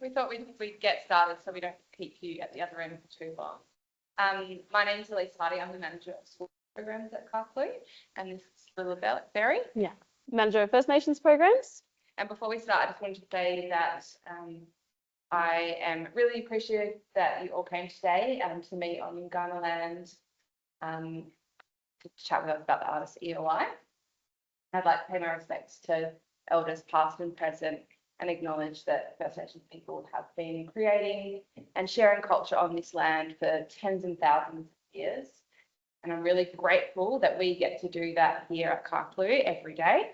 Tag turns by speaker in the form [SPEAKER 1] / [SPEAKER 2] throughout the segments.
[SPEAKER 1] we thought we'd get started so we don't keep you at the other end for too long. My name's Elise Hardy. I'm the manager of school programs at Carclew, and this is Lila Berry.
[SPEAKER 2] Yeah, manager of First Nations programs.
[SPEAKER 1] And before we start, I just wanted to say that I am really appreciative that you all came today to meet on Kaurna land to chat with us about the artist EOI. I'd like to pay my respects to elders past and present and acknowledge that First Nations people have been creating and sharing culture on this land for tens and thousands of years. And I'm really grateful that we get to do that here at Carclew every day.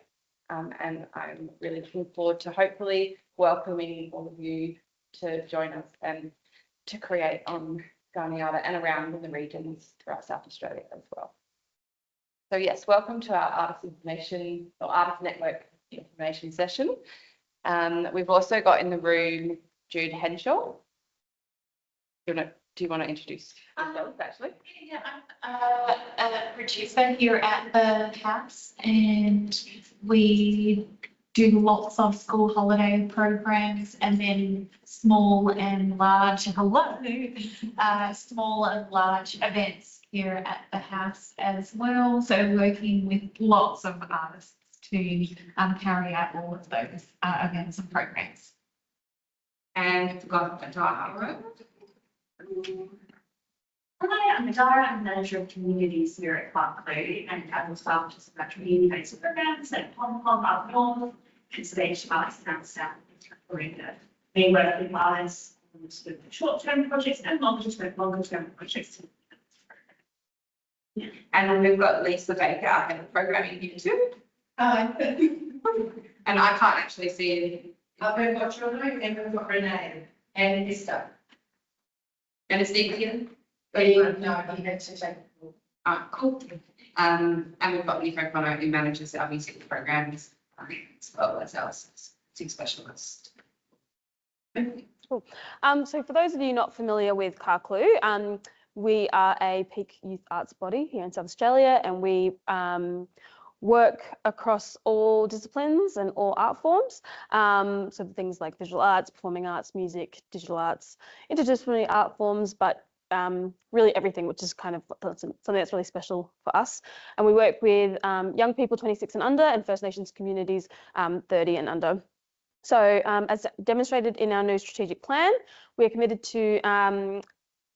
[SPEAKER 1] And I'm really looking forward to hopefully welcoming all of you to join us and to create on Kaurna and around in the regions throughout South Australia as well. So yes, welcome to our Artist Information or Artist Network information session. We've also got in the room Jude Henshaw. Do you want to introduce yourself, actually?
[SPEAKER 3] Yeah, I'm a producer here at the house, and we do lots of school holiday programs and then small and large events here at the house as well. So working with lots of artists to carry out all of those events and programs.
[SPEAKER 1] And we've got Dara.
[SPEAKER 4] Hi, I'm Dara. I'm manager of communities here at Carclew, and I will start just about community-based programs at Pom Pom up north, Conservation Arts down south in Victoria. We work with artists on sort of short-term projects and longer-term projects.
[SPEAKER 1] Yeah. And then we've got Lisa Baker up in the programming here too. And I can't actually see anything.
[SPEAKER 5] We've got Jono and we've got Renee and Esther.
[SPEAKER 1] And is Nick here?
[SPEAKER 5] No, he had to take.
[SPEAKER 1] Cool. And we've got Nick O'Connor, who manages our music programs as well as our sing specialist.
[SPEAKER 2] Cool. So for those of you not familiar with Carclew, we are a peak youth arts body here in South Australia, and we work across all disciplines and all art forms. So things like visual arts, performing arts, music, digital arts, interdisciplinary art forms, but really everything, which is kind of something that's really special for us. And we work with young people 26 and under and First Nations communities 30 and under. So as demonstrated in our new strategic plan, we are committed to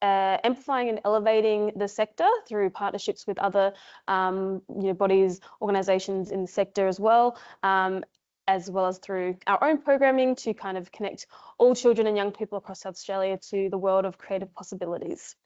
[SPEAKER 2] amplifying and elevating the sector through partnerships with other bodies, organisations in the sector as well as through our own programming to kind of connect all children and young people across South Australia to the world of creative possibilities.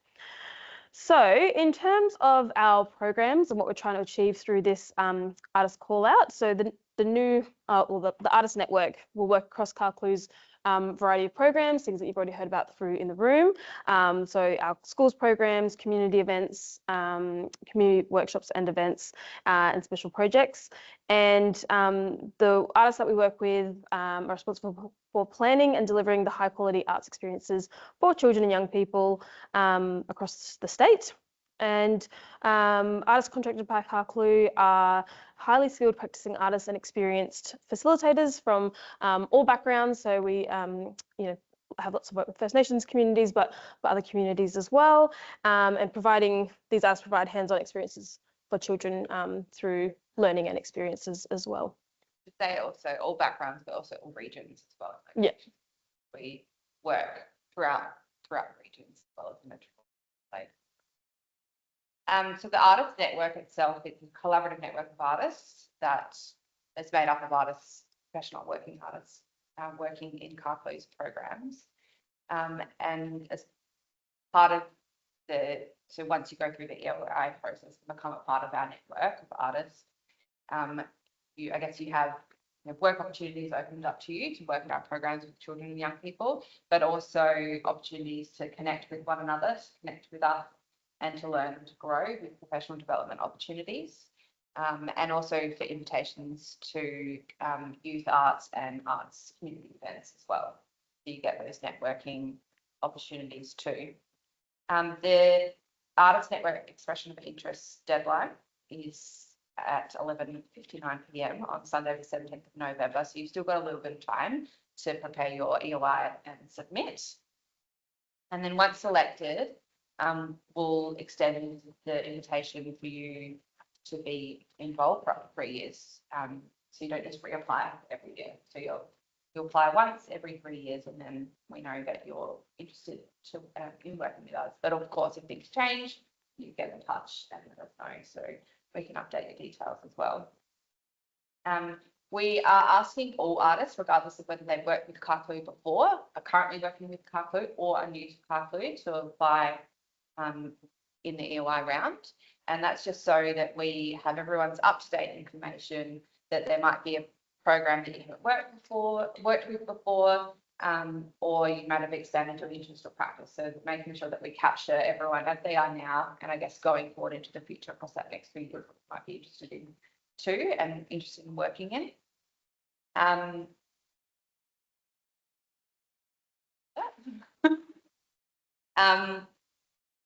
[SPEAKER 2] So in terms of our programs and what we're trying to achieve through this artist call out, so the new, the Artist Network will work across Carclew's variety of programs, things that you've already heard about through in the room. So our schools programs, community events, community workshops and events and special projects. And the artists that we work with are responsible for planning and delivering the high quality arts experiences for children and young people across the state. And artists contracted by Carclew are highly skilled practicing artists and experienced facilitators from all backgrounds. So we have lots of work with First Nations communities, but other communities as well. And these artists provide hands-on experiences for children through learning and experiences as well.
[SPEAKER 1] They also all backgrounds, but also all regions as well.
[SPEAKER 2] Yeah,
[SPEAKER 1] we work throughout the regions as well as the metropolitan. So the Artist Network itself is a collaborative network of artists that is made up of artists, professional working artists, working in Carclew's programs. And as part of so once you go through the EOI process and become a part of our network of artists, I guess you have work opportunities opened up to you to work in our programs with children and young people, but also opportunities to connect with one another, to connect with us, and to learn and to grow with professional development opportunities, and also for invitations to youth arts and arts community events as well. So you get those networking opportunities too. The Artist Network Expression of Interest deadline is at 11:59 p.m. on Sunday, the 17th of November. So you've still got a little bit of time to prepare your EOI and submit. And then once selected, we'll extend the invitation for you to be involved for up to 3 years. So you don't just reapply every year. So you'll apply once every 3 years, and then we know that you're interested in working with us. But of course, if things change, you get in touch and let us know, so we can update your details as well. We are asking all artists, regardless of whether they've worked with Carclew before, are currently working with Carclew, or are new to Carclew, to apply in the EOI round. And that's just so that we have everyone's up-to-date information, that there might be a program that you haven't worked with before, or you might have expanded your interest or practice. So making sure that we capture everyone as they are now, and I guess going forward into the future across that next 3 years, might be interested in too, and interested in working in.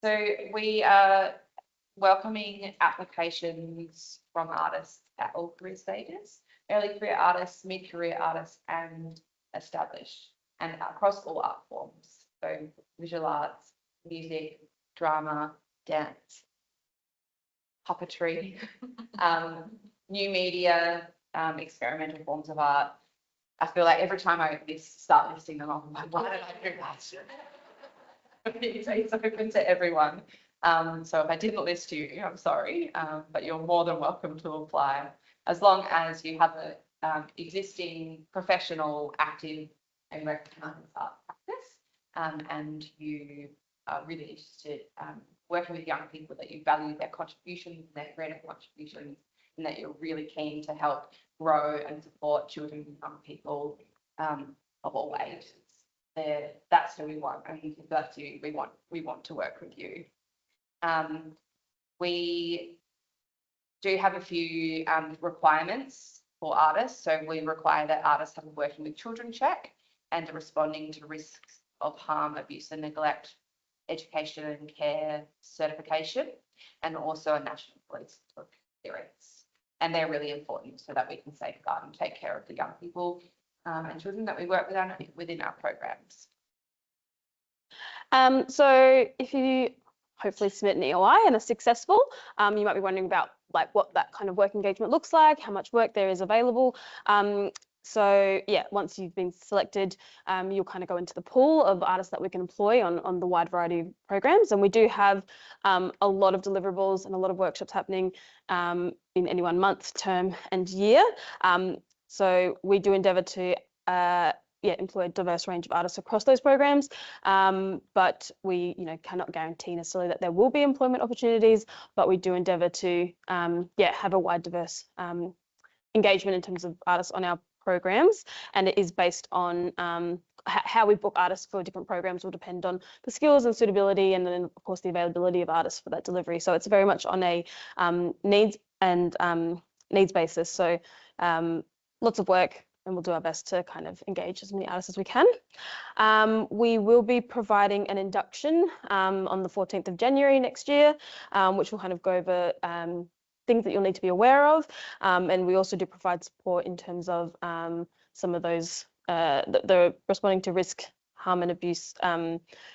[SPEAKER 1] So we are welcoming applications from artists at all career stages: early career artists, mid-career artists, and established, and across all art forms. So visual arts, music, drama, dance, puppetry, new media, experimental forms of art. I feel like every time I start listing them off, I'm like, why did I do that? It's open to everyone. So if I didn't list you, I'm sorry, but you're more than welcome to apply, as long as you have a existing professional, active and recognised art practice, and you are really interested working with young people, that you value their contributions, their creative contributions, and that you're really keen to help grow and support children and young people of all ages. That's who we want, and that's you. We want to work with you. We do have a few requirements for artists. So we require that artists have a working with children check and are responding to risks of harm, abuse and neglect, education and care certification, and also a national police clearance. And they're really important so that we can safeguard and take care of the young people and children that we work with within our programs.
[SPEAKER 2] So if you hopefully submit an EOI and are successful, you might be wondering about like what that kind of work engagement looks like, how much work there is available. So yeah, once you've been selected, you'll kind of go into the pool of artists that we can employ on the wide variety of programs. And we do have a lot of deliverables and a lot of workshops happening in any 1 month, term and year. So we do endeavour to employ a diverse range of artists across those programs, but we cannot guarantee necessarily that there will be employment opportunities, but we do endeavour to have a wide diverse engagement in terms of artists on our programs, and it is based on how we book artists for different programs will depend on the skills and suitability, and then of course the availability of artists for that delivery. So it's very much on a needs basis. So lots of work, and we'll do our best to kind of engage as many artists as we can. We will be providing an induction on the 14th of January next year, which will kind of go over things that you'll need to be aware of. And we also do provide support in terms of some of those, the responding to risk, harm and abuse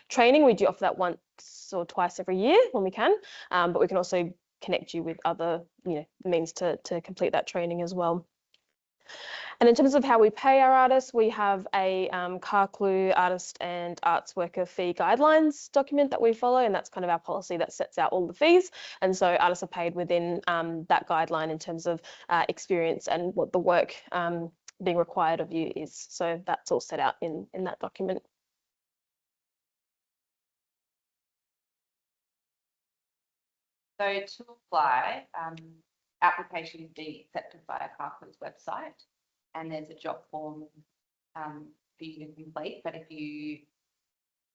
[SPEAKER 2] training. We do offer that once or twice every year when we can, but we can also connect you with other means to complete that training as well. And in terms of how we pay our artists, we have a Carclew artist and arts worker fee guidelines document that we follow, and that's kind of our policy that sets out all the fees. And so artists are paid within that guideline in terms of experience and what the work being required of you is. So that's all set out in that document.
[SPEAKER 1] So to apply, applications be accepted via Carclew's website, and there's a job form for you to complete. But if you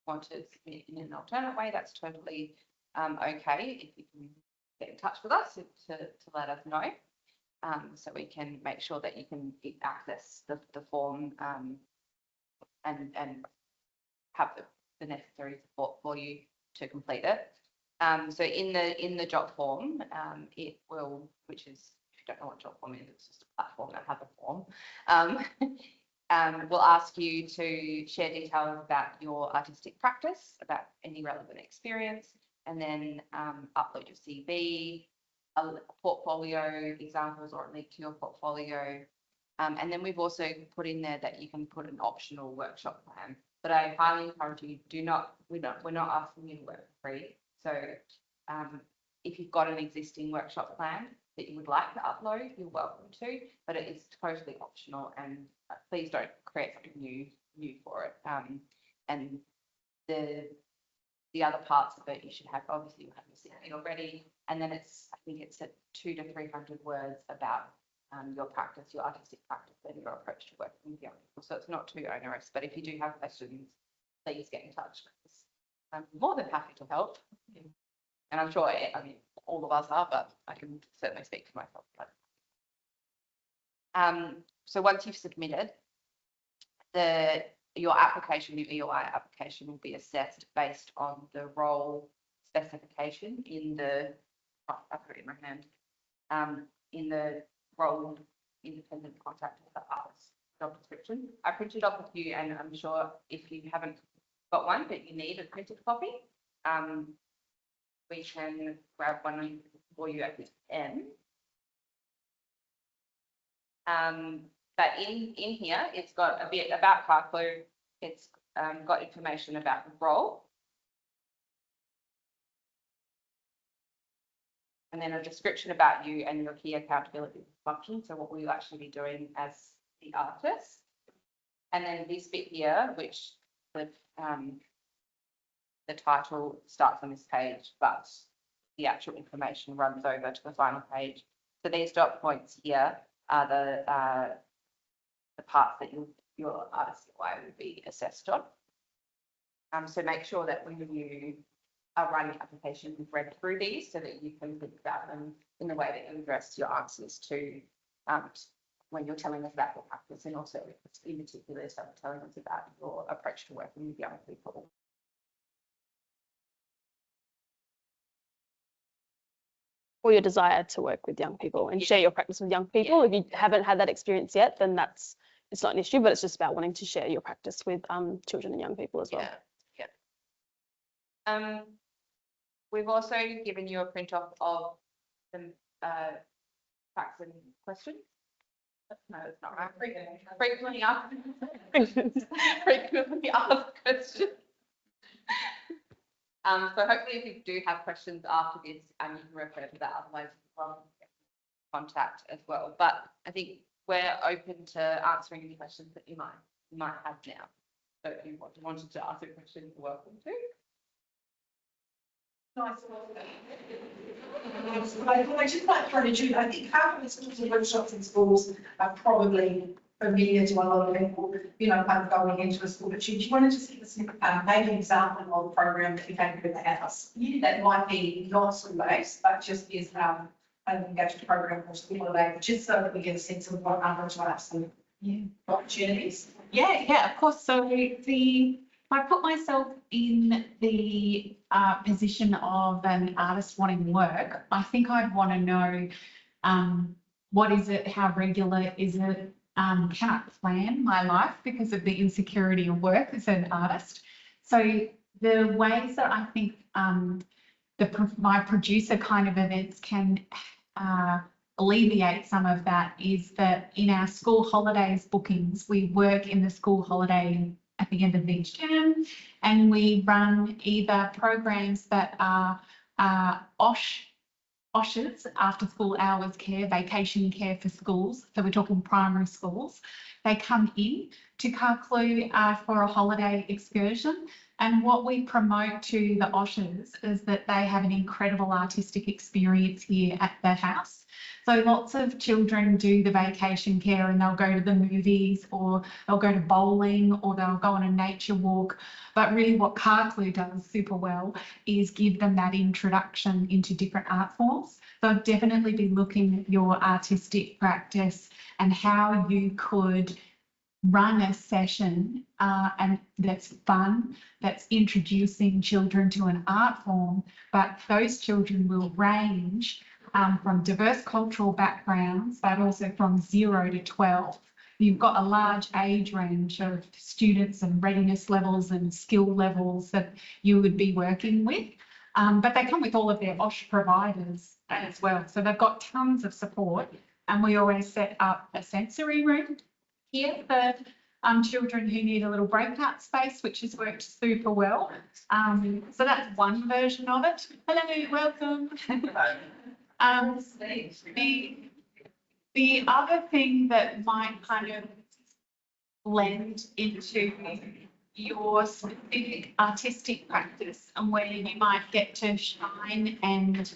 [SPEAKER 1] want to submit in an alternate way, that's totally okay. If you can get in touch with us to let us know, so we can make sure that you can access the form and have the necessary support for you to complete it. So in the job form, it will, which is you don't know what job form is, it's just a platform that has a form. We'll ask you to share details about your artistic practice, about any relevant experience, and then upload your CV, a portfolio examples or a link to your portfolio. And then we've also put in there that you can put an optional workshop plan. But I highly encourage you, we're not asking you to work for free. So if you've got an existing workshop plan that you would like to upload, you're welcome to, but it is totally optional, and please don't create something new for it. And the other parts of it, you should have, obviously you have your CV already, and then I think it's at 200 to 300 words about your practice, your artistic practice, and your approach to working with young people. So it's not too onerous, but if you do have questions, please get in touch. I'm more than happy to help. And I'm sure, all of us are, but I can certainly speak for myself. So once you've submitted, your application, your EOI application will be assessed based on the role specification in the, I've got it in my hand, in the role independent contractor for artists job description. I printed off a few, and I'm sure if you haven't got one, but you need a printed copy, we can grab one for you at the end. But in here, it's got a bit about Carclew. It's got information about the role. And then a description about you and your key accountability function. So what will you actually be doing as the artist? And then this bit here, which the title starts on this page, but the actual information runs over to the final page. So these dot points here are the parts that your artistic way will be assessed on. So make sure that when you are writing your application, you've read through these so that you can think about them in the way that you address your answers to when you're telling us about your practice, and also in particular telling us about your approach to working with young people.
[SPEAKER 2] Or your desire to work with young people and share your practice with young people. If you haven't had that experience yet, then it's not an issue, but it's just about wanting to share your practice with children and young people as well.
[SPEAKER 1] We've also given you a print off of some facts and questions. No, it's not right. Frequently asked questions. So hopefully if you do have questions after this, you can refer to that, otherwise contact as well. But I think we're open to answering any questions that you might have now. So if you wanted to ask a question, you're welcome to.
[SPEAKER 5] I just like trying to do, I think having schools and workshops in schools are probably familiar to a lot of people, kind of going into a school. But do you want to just give us maybe an example of a program that you came with the house? That might be not school-based, but just is an engagement program for school holiday, just so that we get a sense of what other types of opportunities.
[SPEAKER 3] Yeah, of course. So I put myself in the position of an artist wanting work. I think I'd want to know what is it, how regular is it, can I plan my life because of the insecurity of work as an artist. So the ways that I think my producer kind of events can alleviate some of that is that in our school holidays bookings, we work in the school holiday at the end of each term, and we run either programs that are OSHs, after school hours care, vacation care for schools. So we're talking primary schools. They come in to Carclew for a holiday excursion. And what we promote to the OSHs is that they have an incredible artistic experience here at the house. So lots of children do the vacation care and they'll go to the movies, or they'll go to bowling, or they'll go on a nature walk. But really what Carclew does super well is give them that introduction into different art forms. So I'd definitely be looking at your artistic practice and how you could run a session and that's fun, that's introducing children to an art form, but those children will range from diverse cultural backgrounds, but also from 0 to 12. You've got a large age range of students and readiness levels and skill levels that you would be working with. But they come with all of their OSH providers as well. So they've got tons of support, and we always set up a sensory room here for children who need a little breakout space, which has worked super well. So that's one version of it. Hello, welcome. The other thing that might kind of blend into your specific artistic practice and where you might get to shine and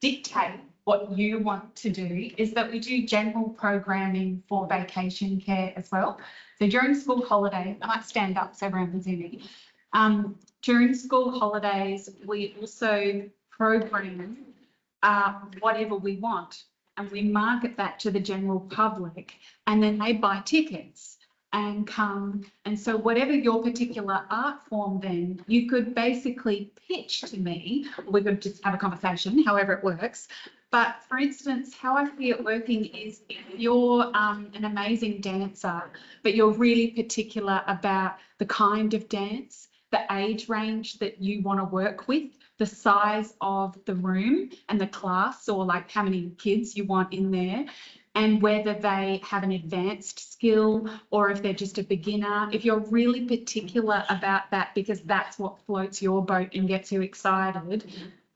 [SPEAKER 3] dictate what you want to do is that we do general programming for vacation care as well. So during school holidays, I might stand up so everyone can see me. During school holidays, we also program whatever we want, and we market that to the general public, and then they buy tickets and come. And so whatever your particular art form, then you could basically pitch to me. We could just have a conversation, however it works. But for instance, how I see it working is if you're an amazing dancer, but you're really particular about the kind of dance, the age range that you want to work with, the size of the room and the class, or like how many kids you want in there, and whether they have an advanced skill or if they're just a beginner. If you're really particular about that because that's what floats your boat and gets you excited,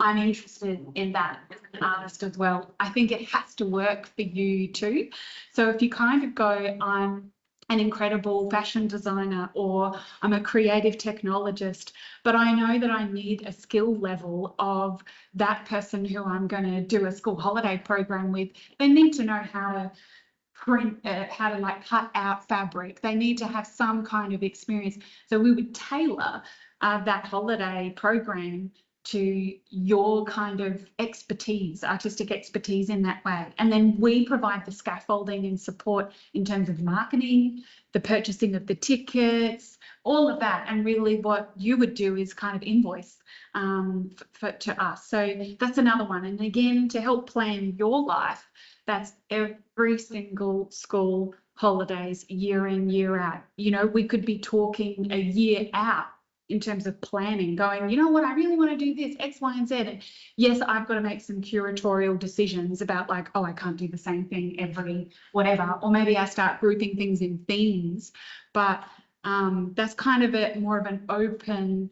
[SPEAKER 3] I'm interested in that as an artist as well. I think it has to work for you too. So if you kind of go, I'm an incredible fashion designer, or I'm a creative technologist, but I know that I need a skill level of that person who I'm going to do a school holiday program with. They need to know how to print, how to like cut out fabric. They need to have some kind of experience. So we would tailor that holiday program to your kind of expertise, artistic expertise in that way. And then we provide the scaffolding and support in terms of marketing, the purchasing of the tickets, all of that. And really what you would do is kind of invoice to us. So that's another one. And again, to help plan your life, that's every single school holidays, year in, year out. You know, we could be talking a year out in terms of planning, going, you know what, I really want to do this, X, Y, and Z. And yes, I've got to make some curatorial decisions about like, oh, I can't do the same thing every whatever, or maybe I start grouping things in themes. But that's kind of a more of an open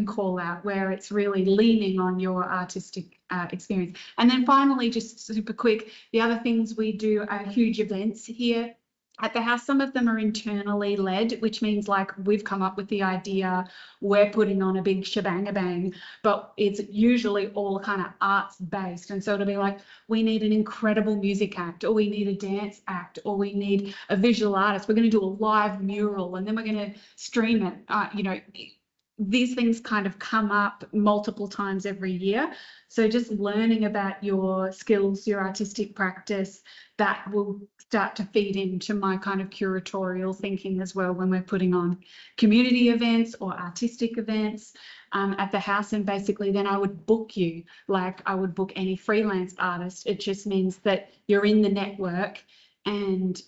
[SPEAKER 3] call out where it's really leaning on your artistic experience. And then finally, just super quick, the other things we do are huge events here at the house. Some of them are internally led, which means like we've come up with the idea, we're putting on a big shebang-a-bang, but it's usually all kind of arts based. And so it'll be like, we need an incredible music act, or we need a dance act, or we need a visual artist. We're going to do a live mural and then we're going to stream it. You know, these things kind of come up multiple times every year. So just learning about your skills, your artistic practice, that will start to feed into my kind of curatorial thinking as well when we're putting on community events or artistic events at the house. And basically then I would book you like I would book any freelance artist. It just means that you're in the network, and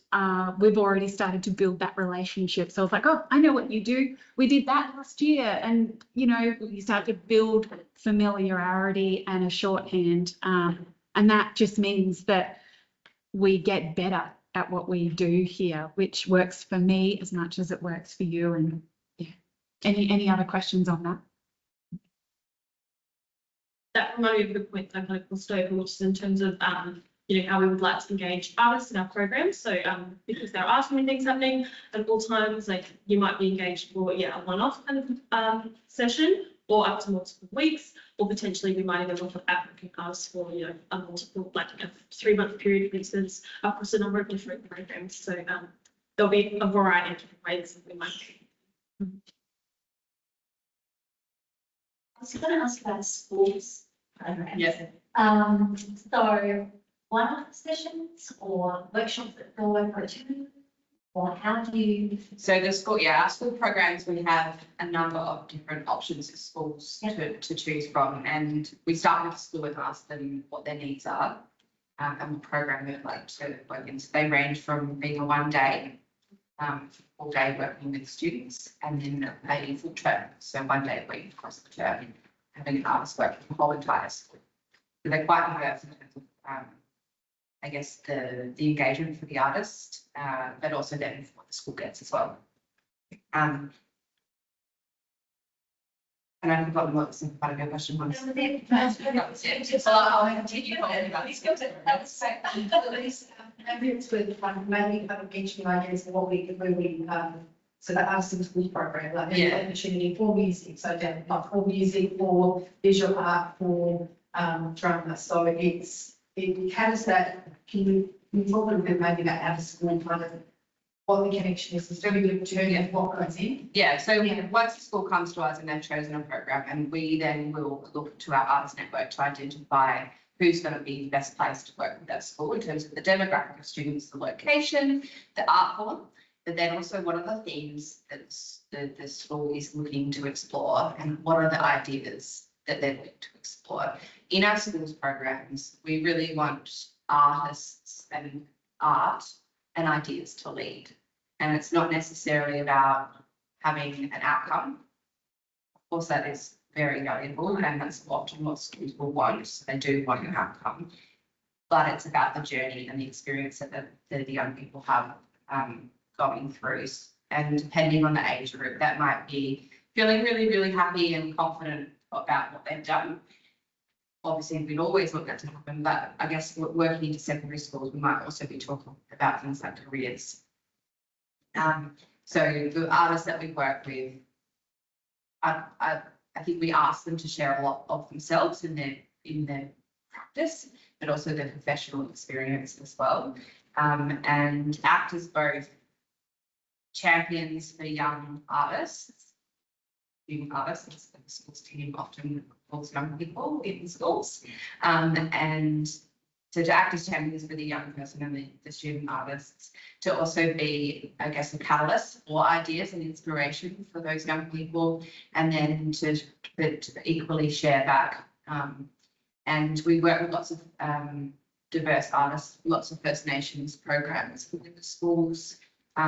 [SPEAKER 3] we've already started to build that relationship. So it's like, oh, I know what you do. We did that last year. And, you know, you start to build familiarity and a shorthand. And that just means that we get better at what we do here, which works for me as much as it works for you. And yeah, any other questions on that?
[SPEAKER 6] That reminded me of the point that I kind of crossed over, which is in terms of you know, how we would like to engage artists in our programs. So because there are so many things happening at all times, like you might be engaged for a one-off kind of session, or up to multiple weeks, or potentially we might even offer African artists for, you know, a multiple, like a 3-month period, for instance, across a number of different programs. So there'll be a variety of different ways that we might do.
[SPEAKER 4] I was going to ask about schools programs.
[SPEAKER 5] Yes.
[SPEAKER 4] So one-off sessions or workshops that go over 2 Or how do you?
[SPEAKER 7] So the school, our school programs, we have a number of different options for schools to choose from. And we start with the school and ask them what their needs are. And the program they'd like to work in. So they range from being a 1 day, full day working with students, and then a full term. So 1 day a week across the term, having an artist work for the whole entire school. So they're quite diverse in terms of, I guess, the engagement for the artist, but also then what the school gets as well. And I've forgotten what the second part of your question was.
[SPEAKER 4] Well, I'll continue talking about these skills.
[SPEAKER 5] Maybe it's with maybe kind of mentioning ideas of what we could really, so that arts in schools program, like
[SPEAKER 7] Yeah.
[SPEAKER 5] an opportunity for music, so then like for music, for visual art, for drama. So it has that, can we talk a little bit maybe about out of school kind of what the connection is, it's very good to and what goes in.
[SPEAKER 7] Yeah, so once the school comes to us and they've chosen a program, and we then will look to our artist network to identify who's going to be the best place to work with that school in terms of the demographic of students, the location, the art form, but then also what are the themes that the school is looking to explore, and what are the ideas that they're looking to explore. In our schools programs, we really want artists and art and ideas to lead. And it's not necessarily about having an outcome. Of course, that is very valuable, and that's often what schools will want. So they do want an outcome, but it's about the journey and the experience that the young people have going through. And depending on the age group, that might be feeling really, really happy and confident about what they've done. Obviously, we'd always want that to happen, but I guess working into secondary schools, we might also be talking about things like careers. So the artists that we work with, I think we ask them to share a lot of themselves in their practice, but also their professional experience as well, and act as both champions for young artists. Young artists, the schools team often calls young people in schools, and so to act as champions for the young person and the student artists, to also be, I guess, a catalyst for ideas and inspiration for those young people, and then to equally share back. And we work with lots of diverse artists, lots of First Nations programs within the school's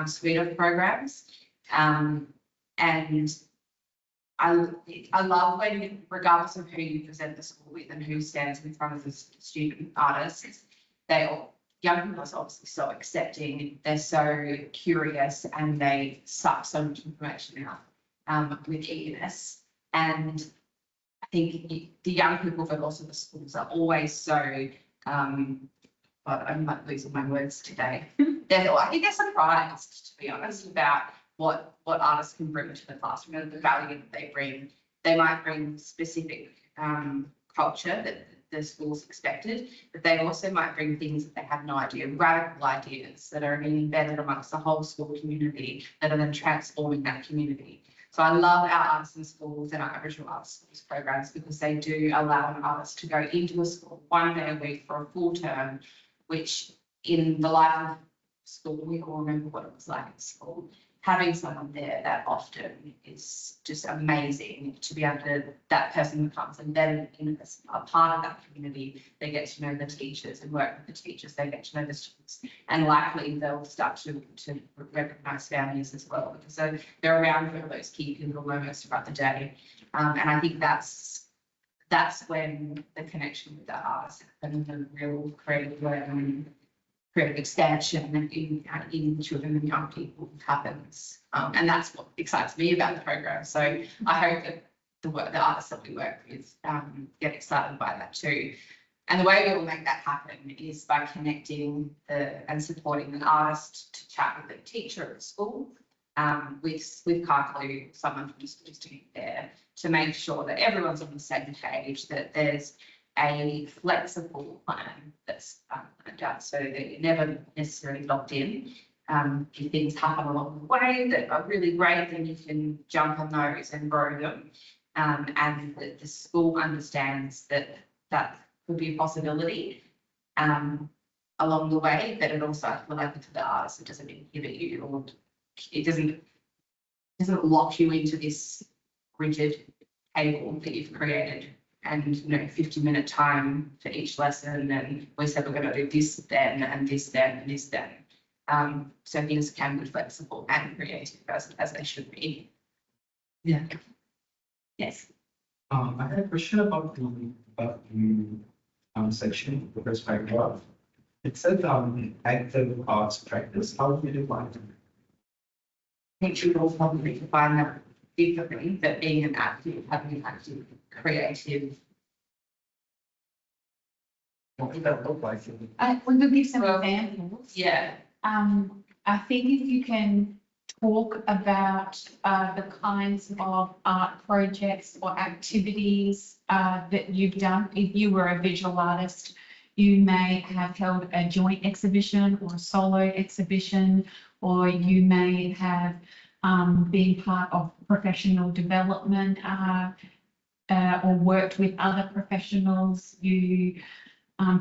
[SPEAKER 7] suite of programs. And I love when, regardless of who you present the school with and who stands in front of the student artists, young people are obviously so accepting, they're so curious, and they suck so much information out with eagerness. And I think the young people, but also the schools, are always so, but I'm like losing my words today. I think they're surprised, to be honest, about what artists can bring to the classroom and the value that they bring. They might bring specific culture that the school's expected, but they also might bring things that they have no idea, radical ideas that are embedded amongst the whole school community that are then transforming that community. So I love our artists in schools and our Aboriginal arts schools programs, because they do allow an artist to go into a school 1 day a week for a full term, which in the life of school, we all remember what it was like at school. Having someone there that often is just amazing to be able to, that person becomes embedded in a part of that community. They get to know the teachers and work with the teachers. They get to know the students, and likely they'll start to recognise families as well, because they're around for those key pivotal moments throughout the day. And I think that's when the connection with the artist and the real creative learning, creative expansion in children and young people happens. And that's what excites me about the program. So I hope that the artists that we work with get excited by that too. And the way we will make that happen is by connecting and supporting an artist to chat with a teacher at the school, with Carclew, someone from the school team there, to make sure that everyone's on the same page, that there's a flexible plan that's planned out, so that you're never necessarily locked in. If things happen along the way that are really great, then you can jump on those and grow them. And the school understands that could be a possibility. along the way, but it also, I feel like for the artist, it doesn't inhibit you, or it doesn't lock you into this rigid table that you've created. And, 50-minute time for each lesson, and we said we're going to do this then, and this then, and this then. So things can be flexible and creative as they should be. Yeah. Yes.
[SPEAKER 8] I had a question about the section, the first paragraph. It said active arts practice. How do you define it?
[SPEAKER 7] I think you will probably define that differently, but being an active, having an active, creative.
[SPEAKER 8] What would that look like?
[SPEAKER 3] We could give some
[SPEAKER 7] Well,
[SPEAKER 3] examples.
[SPEAKER 7] Yeah.
[SPEAKER 3] I think if you can talk about the kinds of art projects or activities that you've done. If you were a visual artist, you may have held a joint exhibition or a solo exhibition, or you may have been part of professional development or worked with other professionals. You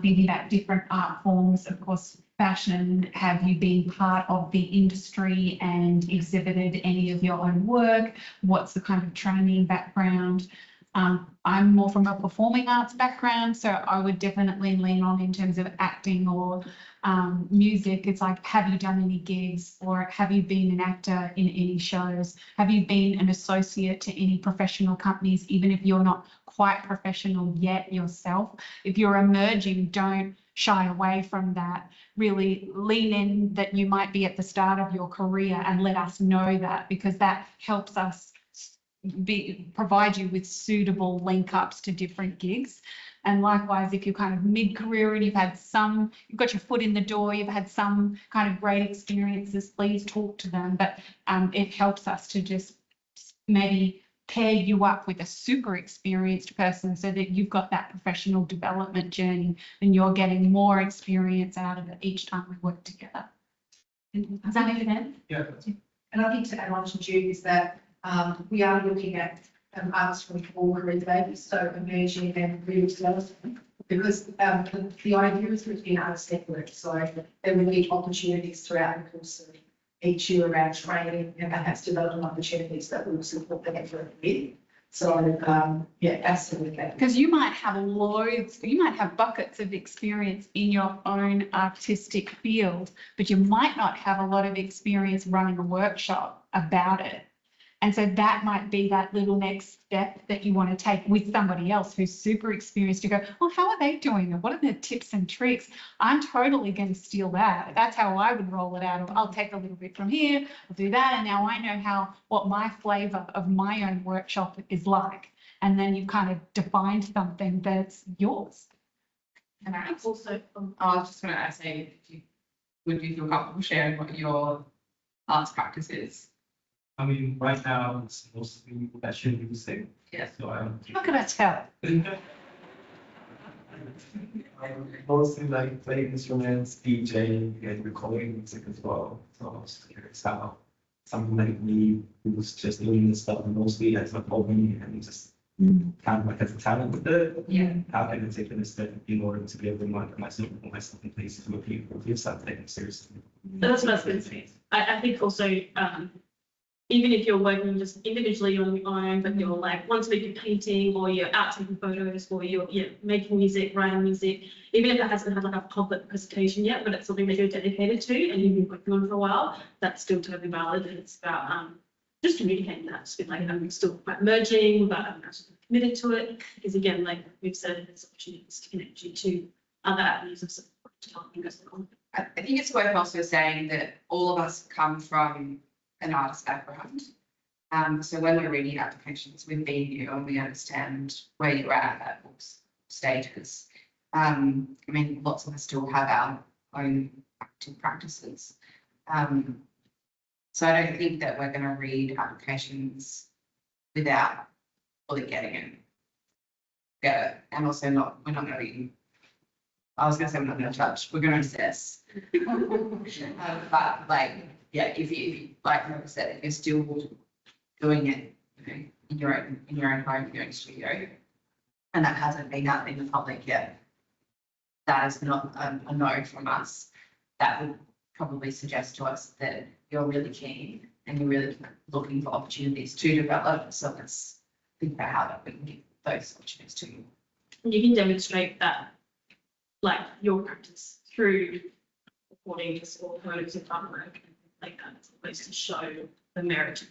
[SPEAKER 3] thinking about different art forms, of course, fashion. Have you been part of the industry and exhibited any of your own work? What's the kind of training background? I'm more from a performing arts background, so I would definitely lean on in terms of acting or music. It's like, have you done any gigs, or have you been an actor in any shows? Have you been an associate to any professional companies, even if you're not quite professional yet yourself? If you're emerging, don't shy away from that. Really lean in that you might be at the start of your career and let us know that, because that helps us provide you with suitable link ups to different gigs. And likewise, if you're kind of mid-career and you've got your foot in the door, you've had some kind of great experiences, please talk to them. But it helps us to just maybe pair you up with a super experienced person so that you've got that professional development journey and you're getting more experience out of it each time we work together. Does that make sense?
[SPEAKER 8] Yeah.
[SPEAKER 5] And I think to add on to Jude is that we are looking at artists from all career babies, so emerging and real development, because the idea is to be artist network, so there will be opportunities throughout the course of each year around training and perhaps development opportunities that will support the network with. So yeah, absolutely.
[SPEAKER 3] Because you might have buckets of experience in your own artistic field, but you might not have a lot of experience running a workshop about it. And so that might be that little next step that you want to take with somebody else who's super experienced to go, well, how are they doing it? What are their tips and tricks? I'm totally going to steal that. That's how I would roll it out. I'll take a little bit from here, I'll do that. And now I know what my flavor of my own workshop is like. And then you've kind of defined something that's yours.
[SPEAKER 7] And I
[SPEAKER 6] Also,
[SPEAKER 7] I was just going to say, would you feel comfortable sharing what your arts practice is?
[SPEAKER 8] I mean, right now it's mostly fashion music.
[SPEAKER 7] Yeah.
[SPEAKER 8] So I'm
[SPEAKER 3] How can I tell?
[SPEAKER 8] mostly like playing instruments, DJ, and recording music as well. So I was curious how something like me who's just doing this stuff mostly as a hobby and just kind of like as a talent with it.
[SPEAKER 7] Yeah.
[SPEAKER 8] How can I take the step in order to be able to market myself in places where people give something seriously?
[SPEAKER 6] that's what I was going to say. I think also, even if you're working just individually on your own, but you're like once a week you're painting, or you're out taking photos, or you're making music, writing music, even if it hasn't had like a public presentation yet, but it's something that you're dedicated to and you've been working on for a while, that's still totally valid. And it's about just communicating that. Just be like, I'm still quite merging, but I'm actually committed to it. Because again, like we've said, there's opportunities to connect you to other avenues of support to help you guys along.
[SPEAKER 7] I think it's worth also saying that all of us come from an artist background. So when we're reading applications, we've been here and we understand where you're at those stages. I mean, lots of us still have our own active practices. So I don't think that we're going to read applications without fully getting it. Get it. And also we're not going to read. I was going to say we're not going to judge, we're going to assess. But like, yeah, if you like I said, if you're still doing it, in your own home, in your own studio, and that hasn't been out in the public yet, that is not a no from us, that would probably suggest to us that you're really keen and you're really looking for opportunities to develop. So let's think about how that we can give those opportunities to you.
[SPEAKER 6] And you can demonstrate that, like your practice through reporting to school codes and artwork and like that, as a place to show the merit.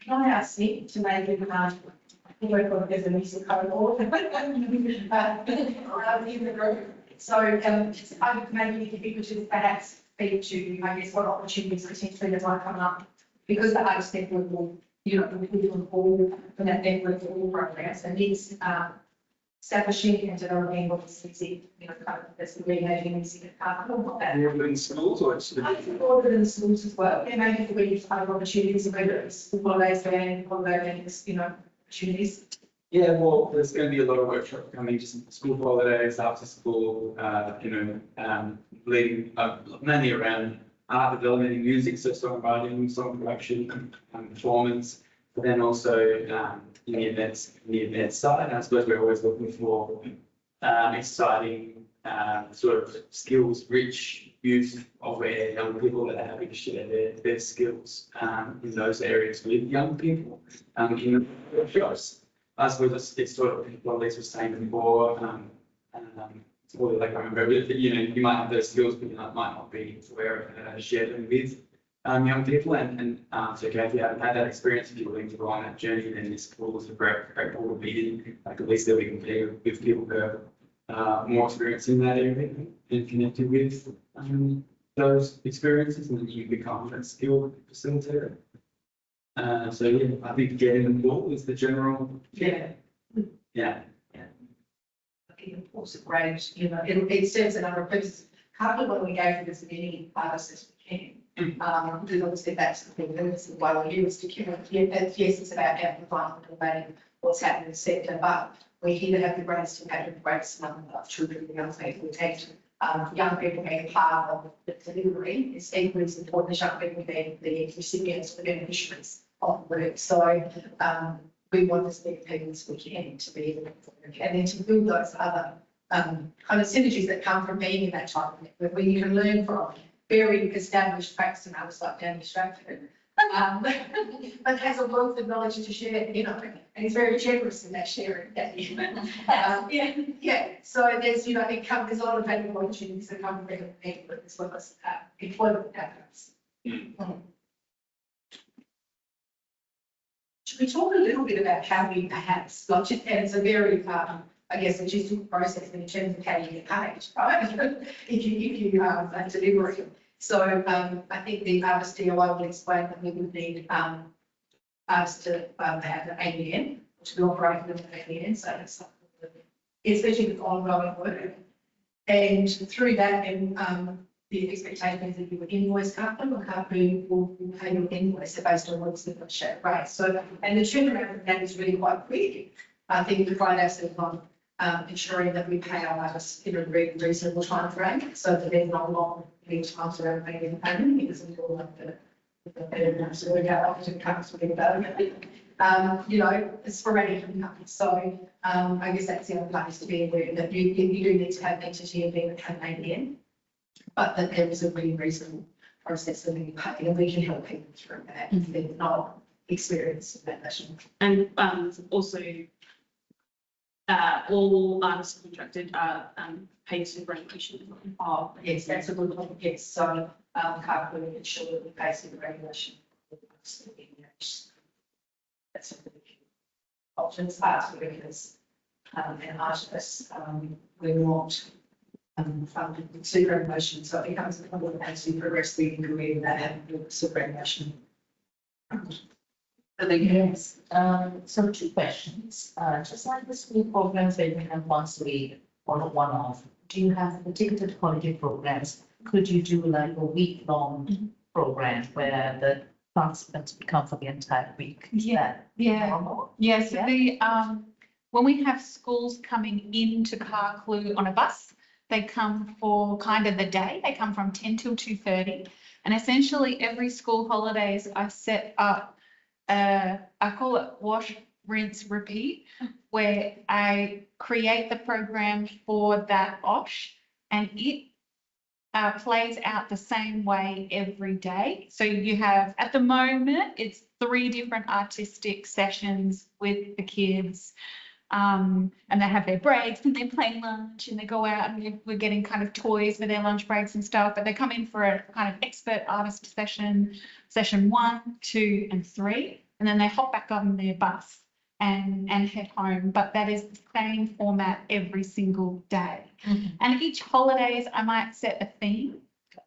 [SPEAKER 5] Can I ask Nick to maybe, work on there's a music cohort in the group. So, maybe if you could just perhaps speak to, I guess, what opportunities potentially that might come up, because the artist network will, you know, will on all from that network for all programs, and it's establishing and developing what is music, you know, kind of that's the rehabbing music at Carclew, what that.
[SPEAKER 8] In schools or
[SPEAKER 5] I think all of it in the schools as well. Yeah, maybe we have opportunities, whether it's school holidays, you know, opportunities.
[SPEAKER 8] Yeah, well, there's going to be a lot of workshops coming, just school holidays, after school, leading mainly around art development and music, so songwriting, song production, performance, but then also in the events side. And I suppose we're always looking for exciting, sort of skills-rich use of where young people that are happy to share their skills in those areas with young people in the workshops. I suppose it's sort of what Lisa was saying before. It's probably like I remember, you know, you might have those skills, but you might not be aware of how to share them with young people. And so, okay, if you haven't had that experience, if you're willing to go on that journey, then this pool is a great pool to be in. Like at least that we can be with people who have more experience in that area and connected with those experiences, and then you become that skilled facilitator. So yeah, I think getting the pool is the general. Yeah.
[SPEAKER 5] It's a great, you know, it serves a number of purposes. Partly when we go for as many artists as we can. Because obviously that's the thing, that's the way we use to communicate. Yes, it's about amplifying and debating what's happening in the sector, but we're here to have the greatest impact with the greatest number of children and young people. And young people being part of the delivery is equally as important as young people being the recipients, the beneficiaries of the work. So we want as many people as we can to be able to work, and then to build those other kind of synergies that come from being in that type of network, where you can learn from very established practice and others like Danny Stratford, but has a wealth of knowledge to share, you know, and he's very generous in that sharing. Yeah. So there's, you know, there's a lot of valuable opportunities that come from the network as well as employment outcomes. Should we talk a little bit about how we perhaps, like, and it's a very, I guess, logistical process in terms of how you get paid, right? if you deliver it. So I think the artist DOI will explain that we would need us to have an ABN, to be operating with an ABN, so it's especially with ongoing work. And through that, then the expectation is that you would invoice Carclew, or Carclew will pay your invoice based on what's the negotiated rate. So, and the turnaround from that is really quite quick. I think we find ourselves on ensuring that we pay our artists in a reasonable time frame, so that there's not long lead times around making the payment, because it's all like the so we go up to the council about it. You know, it's sporadic income. So I guess that's the other place to be aware that you do need to have an entity and being a Canadian, but that there is a really reasonable process of being paid, and we can help people through that if they're not experienced in that fashion.
[SPEAKER 6] And also, all artists contracted are paid superannuation.
[SPEAKER 5] Oh, yes, that's a good point. Yes, so Carclew will ensure that we pay superannuation. That's a really options, arts workers and artists. We're not funded with superannuation, so it becomes a problem as you progress through your career that having superannuation.
[SPEAKER 9] Yes, so 2 questions. Just like the school programs that you have once a week or a one-off, do you have particular holiday programs? Could you do like a week-long program where the participants would come for the entire week? Is that normal?
[SPEAKER 3] Yes,
[SPEAKER 9] Yeah.
[SPEAKER 3] the, when we have schools coming into Carclew on a bus, they come for kind of the day, they come from 10 till 2:30. And essentially every school holidays I set up, I call it rinse, repeat, where I create the program for that OSH and it plays out the same way every day. So you have, at the moment, it's 3 different artistic sessions with the kids. And they have their breaks and they play lunch and they go out and we're getting kind of toys for their lunch breaks and stuff, but they come in for a kind of expert artist session 1, 2, and 3, and then they hop back on their bus and head home. But that is the same format every single day. And each holidays I might set a theme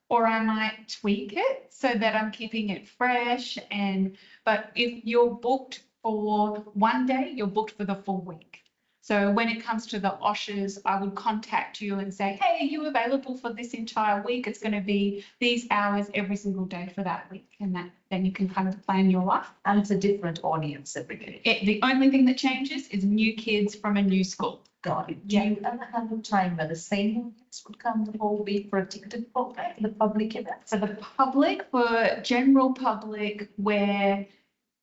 [SPEAKER 3] or I might tweak it so that I'm keeping it fresh. But if you're booked for one day, you're booked for the full week. So when it comes to the OSHs, I would contact you and say, hey, are you available for this entire week? It's going to be these hours every single day for that week. And then you can kind of plan your life.
[SPEAKER 9] And it's a different audience every day.
[SPEAKER 3] The only thing that changes is new kids from a new school.
[SPEAKER 9] Got it. Do you ever have a time where the same audience would come the whole week for a ticketed program, the public events?
[SPEAKER 3] For the public, for general public, where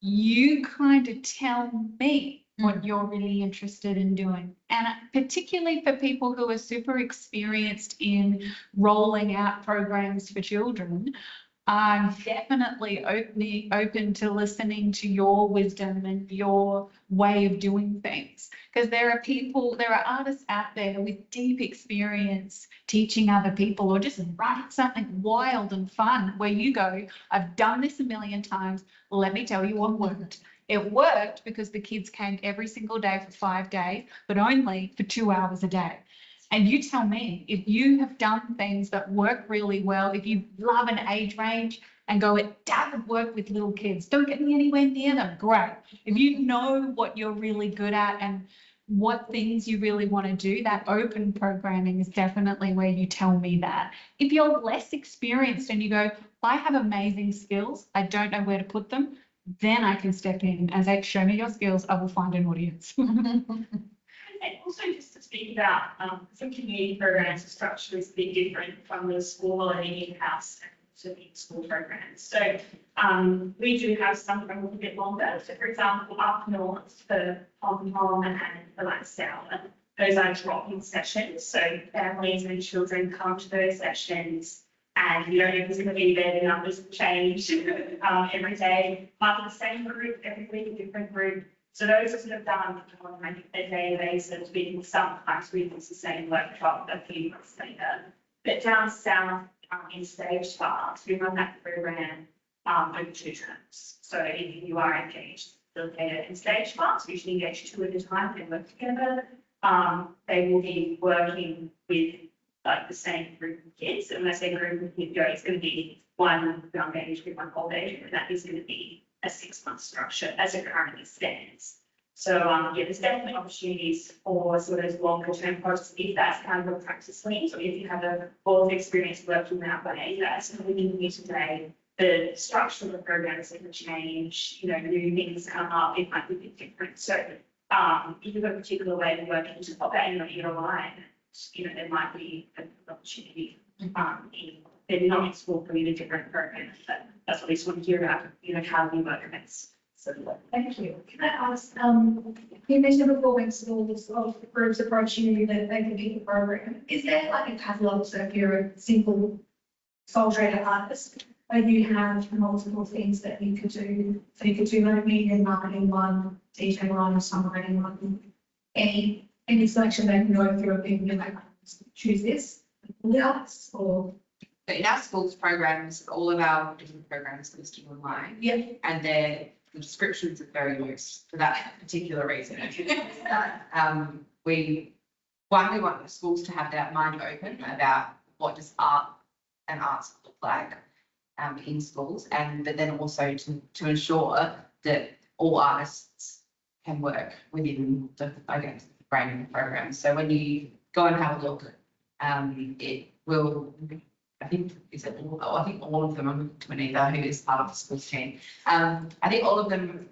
[SPEAKER 3] you kind of tell me what you're really interested in doing. And particularly for people who are super experienced in rolling out programs for children, I'm definitely open to listening to your wisdom and your way of doing things. Because there are artists out there with deep experience teaching other people or just writing something wild and fun where you go, I've done this a million times, let me tell you what worked. It worked because the kids came every single day for 5 days, but only for 2 hours a day. And you tell me if you have done things that work really well, if you love an age range and go, it doesn't work with little kids, don't get me anywhere near them, great. If you know what you're really good at and what things you really want to do, that open programming is definitely where you tell me that. If you're less experienced and you go, I have amazing skills, I don't know where to put them, then I can step in and say, show me your skills, I will find an audience.
[SPEAKER 4] And also just to speak about, some community programs are structurally a bit different from the school holiday in-house and to the school programs. So we do have some that are a little bit longer. So for example, up north for Pom and for like South, those are drop-in sessions. So families and children come to those sessions and you don't know who's going to be there, the numbers change every day. But the same group, every week a different group. So those are sort of done on like a daily basis, being sometimes we use the same workshop a few months later. But down south in stage class, we run that program over 2 terms. So if you are engaged facilitator in stage class, usually engage 2 at a time, they work together. They will be working with like the same group of kids. And when I say group of kids, it's going to be one young age with one old age, and that is going to be a 6-month structure as it currently stands. So yeah, there's definitely opportunities for sort of longer term projects if that's kind of your practice leads, or if you have a lot of experience working that way. That's what we can do today. The structure of the program is going to change, you know, new things come up, it might be a bit different. So if you've got a particular way of working to pop that in your EOI, you know, there might be an opportunity in not school for you a different program. But that's what we just want to hear about, you know, how we work best. So
[SPEAKER 5] Thank you. Can I ask, you mentioned before when schools or groups approach you that they can pick a program. Is there like a catalogue, so if you're a simple sole trader artist, but you have multiple things that you could do? So you could do like media and marketing one, DJ one, or songwriting one. Any selection they can go through and be like, choose this, the artists or.
[SPEAKER 7] But in our schools programs, all of our different programs are listed online.
[SPEAKER 5] Yeah.
[SPEAKER 7] And the descriptions are very loose for that particular reason. We want the schools to have that mind open about what does art and arts look like in schools, but then also to ensure that all artists can work within the brain of the program. So when you go and have a look, it will. I think all of them, I'm looking to Anita, who is part of the schools team. I think all of them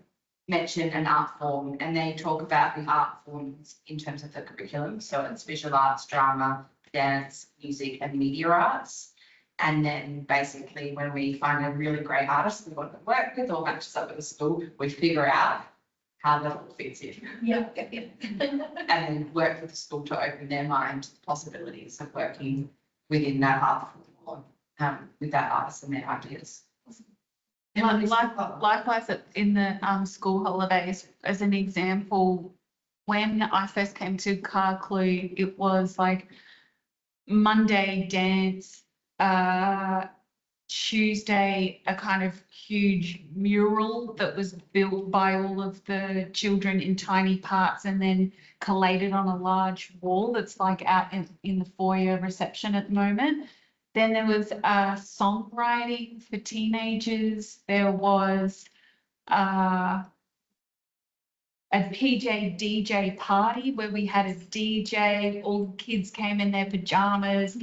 [SPEAKER 7] mention an art form, and they talk about the art forms in terms of the curriculum. So it's visual arts, drama, dance, music, and media arts. And then basically when we find a really great artist we want to work with or matches up with the school, we figure out how that all fits in.
[SPEAKER 5] Yeah.
[SPEAKER 7] And then work with the school to open their mind to the possibilities of working within that art form, with that artist and their ideas.
[SPEAKER 3] Likewise, in the school holidays, as an example, when I first came to Carclew, it was like Monday dance, Tuesday a kind of huge mural that was built by all of the children in tiny parts and then collated on a large wall that's like out in the foyer reception at the moment. Then there was songwriting for teenagers. There was a PJ DJ party where we had a DJ. All the kids came in their pajamas.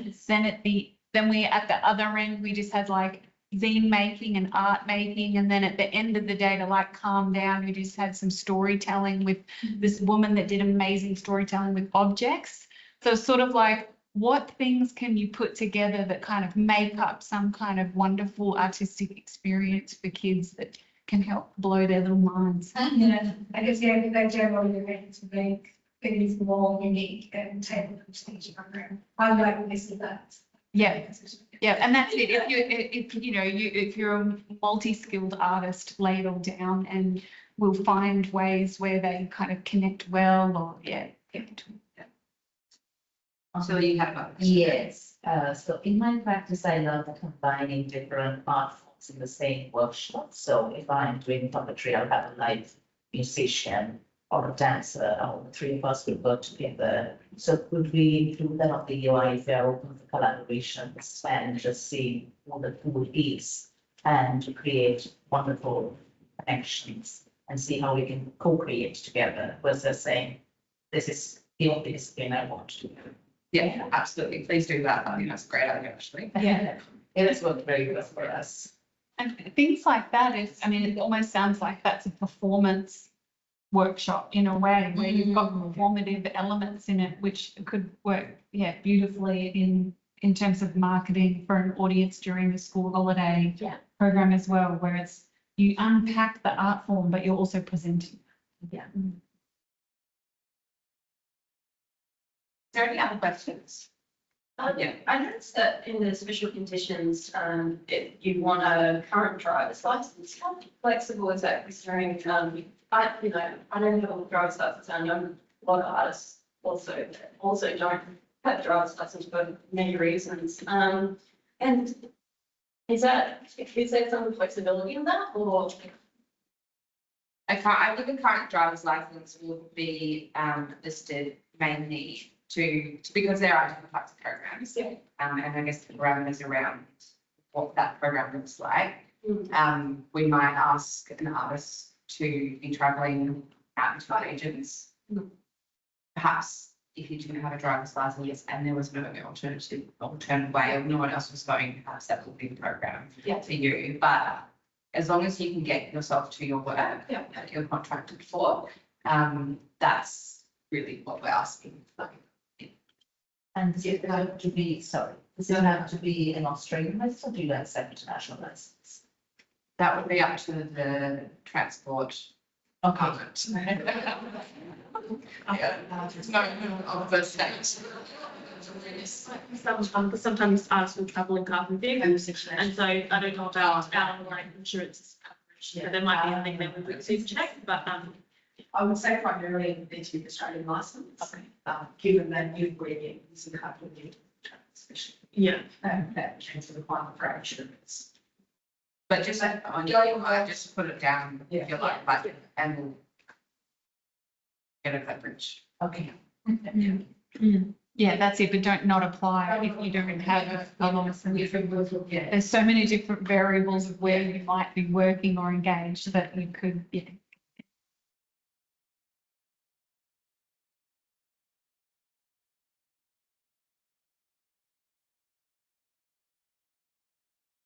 [SPEAKER 3] Then we at the other end we just had like zine making and art making, and then at the end of the day to like calm down, we just had some storytelling with this woman that did amazing storytelling with objects. So it's sort of like, what things can you put together that kind of make up some kind of wonderful artistic experience for kids that can help blow their little minds?
[SPEAKER 5] Yeah, I guess, yeah, they generally are to make things more unique and tailored to each program. I like this and that.
[SPEAKER 3] Yeah. Yeah, and that's it. If you're a multi-skilled artist, lay it all down and we'll find ways where they kind of connect well or
[SPEAKER 7] So you have a
[SPEAKER 9] Yes, so in my practice, I love combining different art forms in the same workshop. So if I'm doing puppetry, I'll have a live musician or a dancer, or the three of us will work together. So could we include that on the EOI if they're open for collaborations and just see what the tool is and create wonderful connections and see how we can co-create together versus saying, this is the only discipline I want to do.
[SPEAKER 7] Yeah, absolutely. Please do that. I think that's a great idea, actually.
[SPEAKER 9] Yeah, it has worked very well for us.
[SPEAKER 3] And things like that is, I mean, it almost sounds like that's a performance workshop in a way where you've got performative elements in it, which could work, beautifully in terms of marketing for an audience during the school holiday program as well, where it's you unpack the art form, but you're also presenting.
[SPEAKER 9] Yeah.
[SPEAKER 7] Is there any other questions?
[SPEAKER 10] Yeah, I noticed that in the special conditions, if you want a current driver's license, how flexible is that considering, I don't have a driver's license, I know a lot of artists also don't have a driver's license for many reasons. And is there some flexibility in that, or?
[SPEAKER 7] I think a current driver's license will be listed mainly because there are different types of programs.
[SPEAKER 10] Yeah.
[SPEAKER 7] And I guess the parameters around what that program looks like. We might ask an artist to be travelling out into our regions. Perhaps if you didn't have a driver's license and there was no alternative way, or no one else was going, perhaps that would be the program for you. But as long as you can get yourself to your work that you're contracted for, that's really what we're asking for.
[SPEAKER 9] And does it have to be, does it have to be an Australian license or do you accept international license?
[SPEAKER 7] That would be up to the transport department. No, of the state.
[SPEAKER 6] Sometimes artists will travel in carbon vehicles, and so I don't know about like insurance coverage. So there might be a thing that we would see check, but
[SPEAKER 5] I would say primarily it needs to be Australian licence, given that you've been using carbon especially. That changes the requirement for our insurance.
[SPEAKER 7] But just on your, just put it down if you like, but and we'll get a coverage.
[SPEAKER 9] Okay.
[SPEAKER 3] Yeah, that's it, but don't not apply if you don't have a license. There's so many different variables of where you might be working or engaged that you could,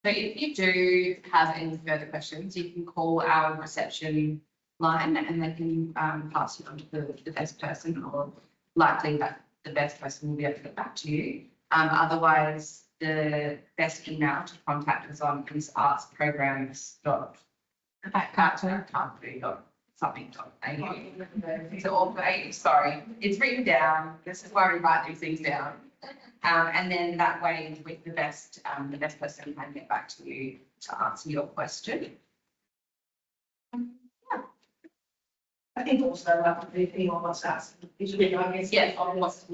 [SPEAKER 7] So if you do have any further questions, you can call our reception line and they can pass you on to the best person, or likely that the best person will be able to get back to you. Otherwise, the best email to contact us on is artsprograms.carclew.com. something.au. So all for AU, sorry, it's written down. This is why we write these things down. And then that way, with the best person can get back to you to answer your question.
[SPEAKER 5] I think also like the thing on what's that, visually, I guess.
[SPEAKER 7] Yeah.
[SPEAKER 5] On what's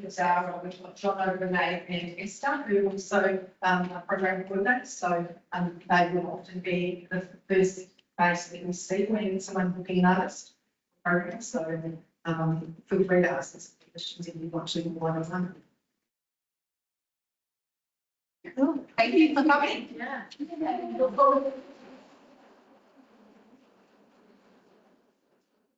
[SPEAKER 5] Sarah, we've got John over Renee and Esther, who also are program coordinators, so they will often be the first face that we see when someone booking an artist program, so feel free to ask us questions if you want to one-on-one.
[SPEAKER 7] Thank you for coming.
[SPEAKER 10] Yeah.